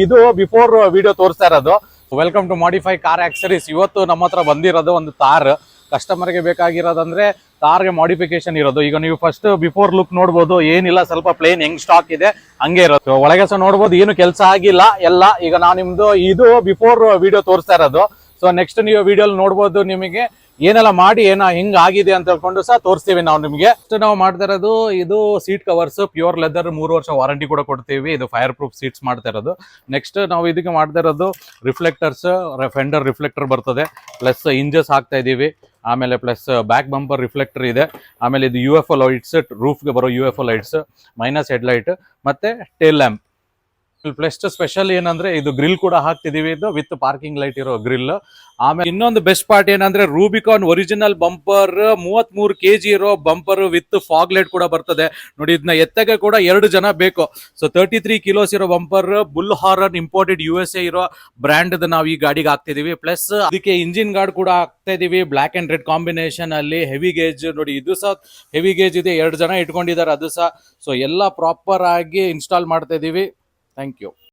ಇದು before video ತೋರಿಸ್ತಾ ಇರೋದು. Welcome to modify car accessories. ಇವತ್ತು ನಮ್ಮ ಹತ್ರ ಬಂದಿರೋದು ಒಂದು ತಾರ್. ಕಸ್ಟಮರ್ಗೆ ಬೇಕಾಗಿರೋದಂದ್ರೆ ಕಾರ್ಗೆ ಮಾಡಿಫಿಕೇಶನ್ ಇರೋದು. ಈಗ ನೀವು ಫಸ್ಟ್ ಬಿಫೋರ್ ಲುಕ್ ನೋಡ್ಬೋದು, ಏನಿಲ್ಲ, ಸ್ವಲ್ಪ ಪ್ಲೇನ್ ಹೆಂಗ್ ಸ್ಟಾಕ್ ಇದೆ ಹಂಗೆ ಇರೋದು. ಒಳಗೆ ಸಹ ನೋಡ್ಬೋದು, ಏನು ಕೆಲಸ ಆಗಿಲ್ಲ ಎಲ್ಲ. ಈಗ ನಾವು ನಿಮ್ದು ಇದು ಬಿಫೋರ್ ವಿಡಿಯೋ ತೋರಿಸ್ತಾ ಇರೋದು. ಸೊ ನೆಕ್ಸ್ಟ್ ನೀವು ವಿಡಿಯೋ ನೋಡ್ಬೋದು, ನಿಮಗೆ ಏನೆಲ್ಲ ಮಾಡಿ ಹೆಂಗ್ ಆಗಿದೆ ಅಂತ ಹೇಳ್ಕೊಂಡು ಸಹ ತೋರಿಸ್ತೀವಿ ನಾವು ನಿಮಗೆ. ನಾವು ಮಾಡ್ತಾ ಇರೋದು ಇದು ಸೀಟ್ ಕವರ್ಸ್, ಪ್ಯೂರ್ ಲೆದರ್, 3 ವರ್ಷ ವಾರಂಟಿ ಕೂಡ ಕೊಡ್ತೀವಿ. ಇದು ಫೈರ್ ಪ್ರೂಫ್ ಸೀಟ್ಸ್ ಮಾಡ್ತಾ ಇರೋದು. ನೆಕ್ಸ್ಟ್ ನಾವು ಇದಕ್ಕೆ ಮಾಡ್ತಾ ಇರೋದು ರಿಫ್ಲೆಕ್ಟರ್ಸ್, ಫೆಂಡರ್ ರಿಫ್ಲೆಕ್ಟರ್ ಬರ್ತದೆ, ಪ್ಲಸ್ ಇಂಜಸ್ ಹಾಕ್ತಾ ಇದೀವಿ. ಆಮೇಲೆ ಪ್ಲಸ್ ಬ್ಯಾಕ್ ಬಂಪರ್ ರಿಫ್ಲೆಕ್ಟರ್ ಇದೆ. ಆಮೇಲೆ ಇದು UFO ಲೈಟ್ಸ್, ರೂಫ್ಗೆ ಬರೋ UFO lights, minus head light, ಮತ್ತೆ ಟೇಲ್ ಲ್ಯಾಂಪ್. ಪ್ಲಸ್ ಸ್ಪೆಷಲ್ ಏನಂದ್ರೆ ಇದು ಗ್ರಿಲ್ ಕೂಡ ಹಾಕ್ತಿದೀವಿ, ಇದು ವಿತ್ ಪಾರ್ಕಿಂಗ್ ಲೈಟ್ ಇರೋ ಗ್ರಿಲ್. ಆಮೇಲೆ ಇನ್ನೊಂದು ಬೆಸ್ಟ್ ಪಾರ್ಟ್ ಏನಂದ್ರೆ ರೂಬಿಕಾನ್ ಒರಿಜಿನಲ್ ಬಂಪರ್, 33 kg ಇರೋ ಬಂಪರ್ ವಿತ್ ಫಾಗ್ ಲೈಟ್ ಕೂಡ ಬರ್ತದೆ ನೋಡಿ. ಇದನ್ನ ಎತ್ತಗೆ ಕೂಡ 2 ಜನ ಬೇಕು. ಸೊ 33 kilos ಇರೋ bumper, bull horn imported USA ಇರೋ ಬ್ರ್ಯಾಂಡ್ ನಾವು ಈ ಗಾಡಿಗೆ ಹಾಕ್ತಿದೀವಿ. ಪ್ಲಸ್ ಅದಕ್ಕೆ ಇಂಜಿನ್ ಗಾರ್ಡ್ ಕೂಡ ಹಾಕ್ತಾ ಇದೀವಿ, ಬ್ಲಾಕ್ ಅಂಡ್ ರೆಡ್ ಕಾಂಬಿನೇಷನ್ ಅಲ್ಲಿ. ಹೆವಿ ಗೇಜ್ ನೋಡಿ, ಇದು ಸಹ ಹೆವಿ ಗೇಜ್ ಇದೆ, 2 ಜನ ಇಟ್ಕೊಂಡಿದ್ದಾರೆ ಅದು ಸಹ. ಸೊ ಎಲ್ಲ ಪ್ರಾಪರ್ ಆಗಿ ಇನ್ಸ್ಟಾಲ್ ಮಾಡ್ತಾ ಇದೀವಿ. Thank you.